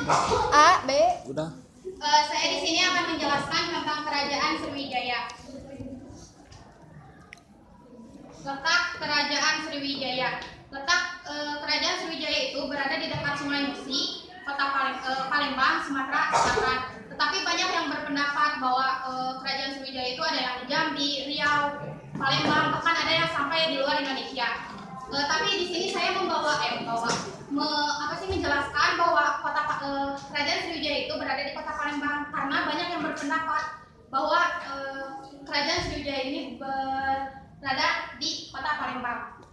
A, B. Udah. Saya di sini akan menjelaskan tentang Kerajaan Sriwijaya. Letak Kerajaan Sriwijaya. Letak Kerajaan Sriwijaya itu berada di dekat Sungai Musi, Kota Palembang, Sumatera Selatan. Tetapi banyak yang berpendapat bahwa Kerajaan Sriwijaya itu ada yang di Jambi, Riau, Palembang, bahkan ada yang sampai di luar Indonesia. Tapi di sini saya menjelaskan bahwa Kerajaan Sriwijaya itu berada di Kota Palembang karena banyak yang berpendapat bahwa Kerajaan Sriwijaya ini berada di Kota Palembang.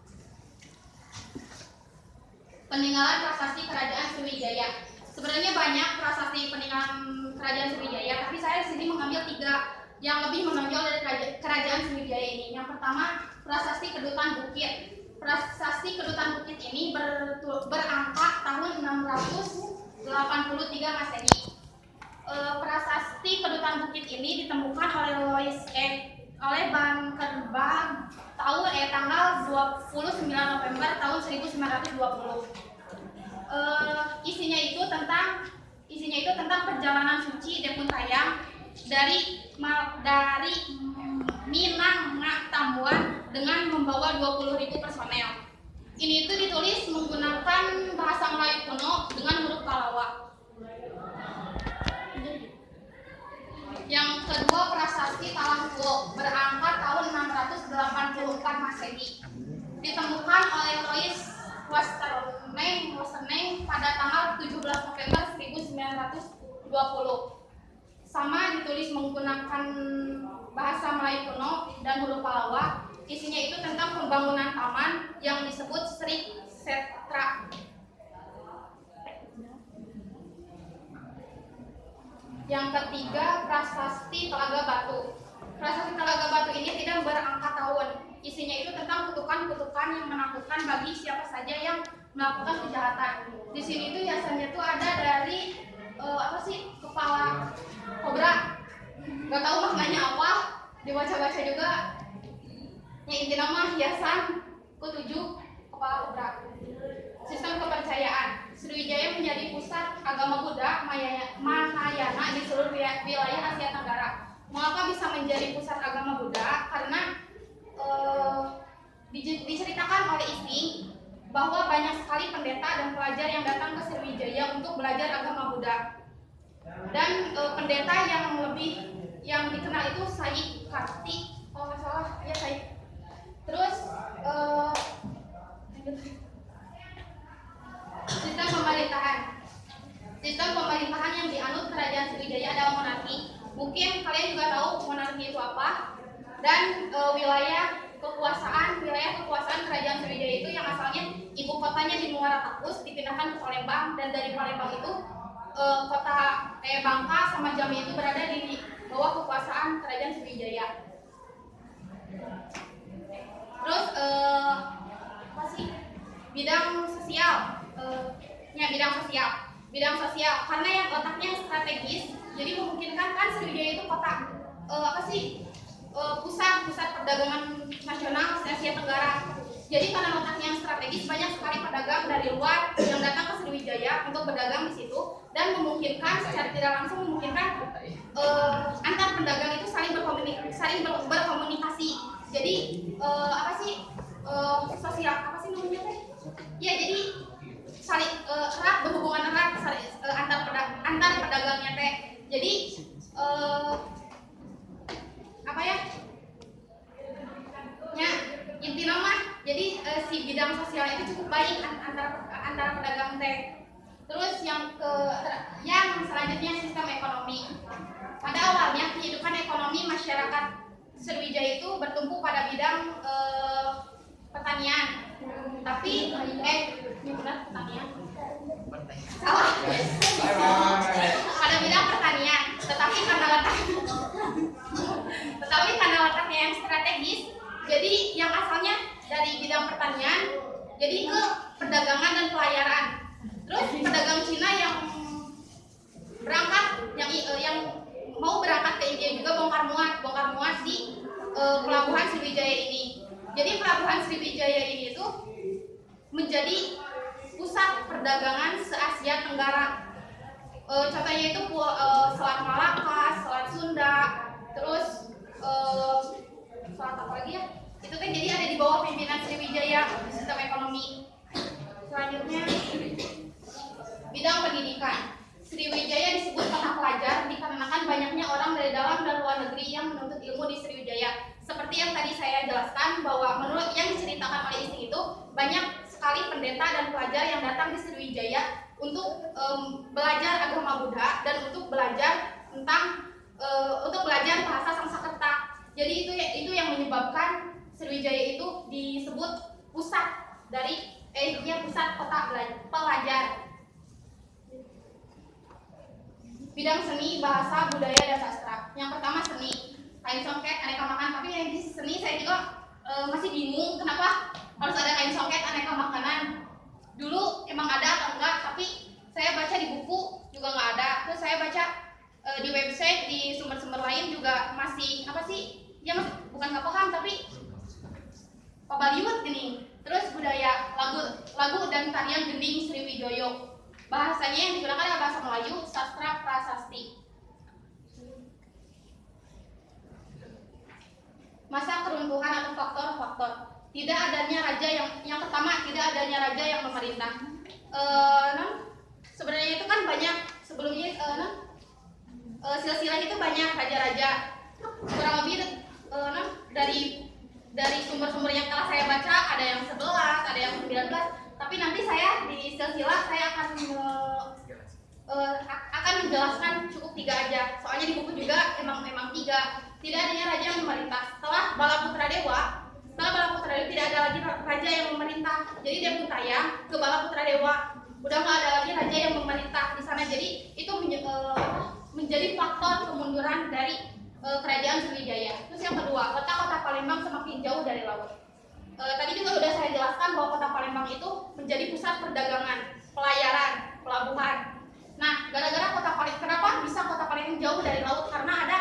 Peninggalan prasasti Kerajaan Sriwijaya. Sebenarnya banyak prasasti peninggalan Kerajaan Sriwijaya, tapi saya di sini mengambil 3 yang lebih menonjol dari Kerajaan Sriwijaya ini. Yang pertama, prasasti Kedutan Bukit. Prasasti Kedutan Bukit ini berangkat tahun 683 Masehi. Prasasti Kedutan Bukit ini ditemukan oleh Bankerbang tanggal 29 November tahun 1920. Isinya itu tentang perjalanan suci Depuntayang dari Minang Tambuan dengan membawa 20.000 personel. Ini itu ditulis menggunakan bahasa Melayu kuno dengan huruf Kalawa. Yang kedua, prasasti Talangkulo berangkat tahun 684 Masehi. Ditemukan oleh Louis Westerneng pada tanggal 17 November 1920. Sama ditulis menggunakan bahasa Melayu kuno dan huruf Pallawa. Isinya itu tentang pembangunan taman yang disebut Sri Setra. Yang ketiga, prasasti Telaga Batu. Prasasti Telaga Batu ini tidak berangkat tahun. Isinya itu tentang kutukan-kutukan yang menakutkan bagi siapa saja yang melakukan kejahatan. Di sini itu hiasannya tuh ada dari kepala kobra. Gak tahu maknanya apa, dibaca-baca juga. Yang inti nama hiasan ke-7 kepala kobra. Sistem kepercayaan. Sriwijaya menjadi pusat agama Buddha Mahayana di seluruh wilayah Asia Tenggara. Mengapa bisa menjadi pusat agama Buddha? Karena diceritakan oleh ISNI bahwa banyak sekali pendeta dan pelajar yang datang ke Sriwijaya untuk belajar agama Buddha. Dan pendeta yang dikenal itu Syed Karti, kalau nggak salah, ya Syed. Terus sistem pemerintahan. Sistem pemerintahan yang dianut Kerajaan Sriwijaya adalah monarki. Mungkin kalian juga tahu monarki itu apa. Dan wilayah kekuasaan Kerajaan Sriwijaya itu yang asalnya ibu kotanya di Muara Takus dipindahkan ke Palembang, dan dari Palembang itu kota Bangka sama Jambi itu berada di bawah kekuasaan Kerajaan Sriwijaya. Terus bidang sosial, bidang sosial karena yang letaknya strategis, jadi memungkinkan kan Sriwijaya itu kota pusat perdagangan nasional Asia Tenggara. Jadi karena letaknya yang strategis, banyak sekali pedagang dari luar yang datang ke Sriwijaya untuk berdagang di situ, dan memungkinkan secara tidak langsung memungkinkan antar pedagang itu saling berkomunikasi. Jadi sosial ya, jadi saling berhubungan erat antar pedagangnya teh. Jadi inti nama, jadi si bidang sosial itu cukup baik antara pedagang teh. Terus yang selanjutnya sistem ekonomi. Pada awalnya kehidupan ekonomi masyarakat Sriwijaya itu bertumpu pada bidang pertanian. Tapi pertanian. Salah. Pada bidang pertanian, tetapi karena letaknya yang strategis, jadi yang asalnya dari bidang pertanian jadi ke perdagangan dan pelayaran. Terus pedagang Cina yang mau berangkat ke India juga bongkar muat di pelabuhan Sriwijaya ini. Jadi pelabuhan Sriwijaya ini itu menjadi pusat perdagangan se-Asia Tenggara. Contohnya itu Selat Malaka, Selat Sunda, terus selat apa lagi ya? Itu kan jadi ada di bawah pimpinan Sriwijaya sistem ekonomi. Selanjutnya bidang pendidikan. Sriwijaya disebut kota pelajar dikarenakan banyaknya orang dari dalam dan luar negeri yang menuntut ilmu di Sriwijaya. Seperti yang tadi saya jelaskan bahwa menurut yang diceritakan oleh Ising itu banyak sekali pendeta dan pelajar yang datang di Sriwijaya untuk belajar agama Buddha dan untuk belajar tentang untuk belajar bahasa Sanskerta. Jadi itu yang menyebabkan Sriwijaya itu disebut pusat dari pusat kota pelajar. Bidang seni, bahasa, budaya, dan sastra. Yang pertama seni, kain songket, aneka makan. Tapi yang di seni saya juga masih bingung kenapa harus ada kain songket, aneka makanan. Dulu emang ada atau enggak, tapi saya baca di buku juga nggak ada. Terus saya baca di website, di sumber-sumber lain juga masih apa sih? Ya masih bukan nggak paham, tapi pabaliut gini. Terus budaya, lagu dan tarian gending Sriwijaya. Bahasanya yang digunakan adalah bahasa Melayu, sastra prasasti. Masa keruntuhan atau faktor-faktor. Tidak adanya raja yang pertama, tidak adanya raja yang memerintah. Sebenarnya itu kan banyak sebelumnya silsilah itu banyak raja-raja. Kurang lebih dari sumber-sumber yang telah saya baca ada yang 11, ada yang 19. Tapi nanti saya di silsilah saya akan menjelaskan cukup 3 aja. Soalnya di buku juga emang 3. Tidak adanya raja yang memerintah. Setelah Balaputra Dewa tidak ada lagi raja yang memerintah. Jadi dia puntayang ke Balaputra Dewa. Udah nggak ada lagi raja yang memerintah di sana. Jadi itu menjadi faktor kemunduran dari kerajaan Sriwijaya. Terus yang kedua, kota Palembang semakin jauh dari laut. Tadi juga sudah saya jelaskan bahwa kota Palembang itu menjadi pusat perdagangan, pelayaran, pelabuhan. Nah, gara-gara kota Palembang, kenapa bisa kota Palembang jauh dari laut? Karena ada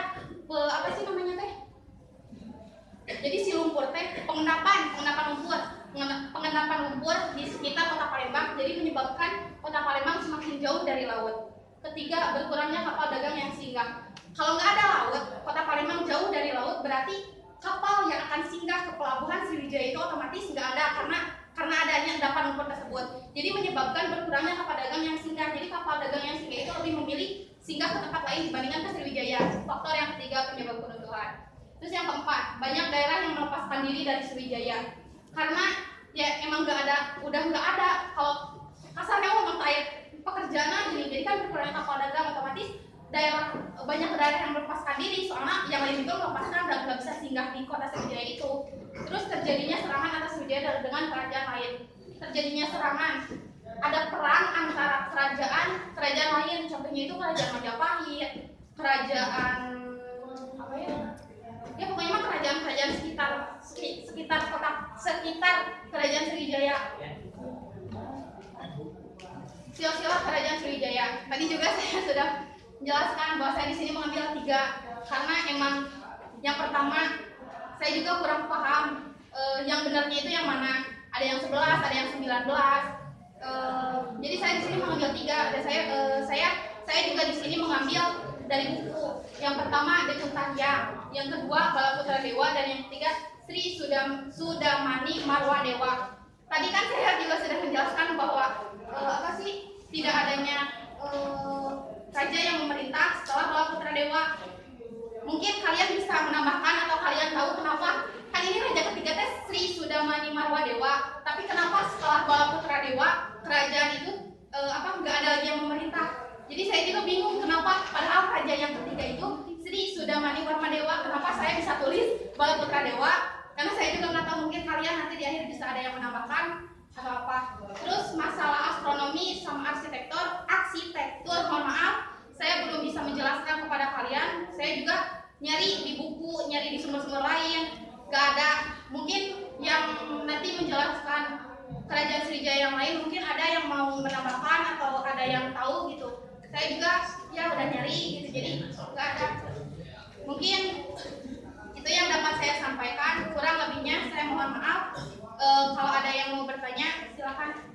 apa sih namanya teh? Jadi si lumpur teh, pengendapan lumpur di sekitar kota Palembang, jadi menyebabkan kota Palembang semakin jauh dari laut. Ketiga, berkurangnya kapal dagang yang singgah. Kalau nggak ada laut, kota Palembang jauh dari laut, berarti kapal yang akan singgah ke pelabuhan Sriwijaya itu otomatis nggak ada karena adanya endapan lumpur tersebut. Jadi menyebabkan berkurangnya kapal dagang yang singgah. Jadi kapal dagang yang singgah itu lebih memilih singgah ke tempat lain dibandingkan ke Sriwijaya. Faktor yang ketiga penyebab keruntuhan. Terus yang keempat, banyak daerah yang melepaskan diri dari Sriwijaya karena ya emang udah nggak ada. Kalau kasarnya ngomong kayak pekerjaan gini, jadi kan berkurangnya kapal dagang otomatis banyak daerah yang melepaskan diri, soalnya yang lain itu melepaskan dan nggak bisa singgah di kota Sriwijaya itu. Terus terjadinya serangan atas Sriwijaya dengan kerajaan lain. Terjadinya serangan, ada perang antara kerajaan lain, contohnya itu kerajaan Majapahit, kerajaan apa ya? Ya pokoknya mah kerajaan sekitar kerajaan Sriwijaya. Silsilah kerajaan Sriwijaya. Tadi juga saya sudah menjelaskan bahwa saya di sini mengambil 3 karena emang yang pertama saya juga kurang paham yang benarnya itu yang mana. Ada yang 11, ada yang 19. Jadi saya di sini mengambil 3 dan saya juga di sini mengambil dari buku. Yang pertama Dekuntahyang, yang kedua Balaputra Dewa, dan yang ketiga Sri Sudamani Marwa Dewa. Tadi kan saya juga sudah menjelaskan bahwa tidak adanya raja yang memerintah setelah Balaputra Dewa. Mungkin kalian bisa menambahkan atau kalian tahu kenapa kan ini raja ketiga teh Sri Sudamani Marwa Dewa, tapi kenapa setelah Balaputra Dewa kerajaan itu nggak ada lagi yang memerintah. Jadi saya juga bingung kenapa padahal raja yang ketiga itu Sri Sudamani Marwa Dewa, kenapa saya bisa tulis Balaputra Dewa, karena saya juga nggak tahu, mungkin kalian nanti di akhir bisa ada yang menambahkan atau apa. Terus masalah astronomi sama arsitektur, mohon maaf saya belum bisa menjelaskan kepada kalian. Saya juga nyari di buku, nyari di sumber-sumber lain, gak ada. Mungkin yang nanti menjelaskan kerajaan Sriwijaya yang lain, mungkin ada yang mau menambahkan atau ada yang tahu gitu. Saya juga ya udah nyari gitu, jadi gak ada. Mungkin itu yang dapat saya sampaikan, kurang lebihnya saya mohon maaf. Kalau ada yang mau bertanya silakan.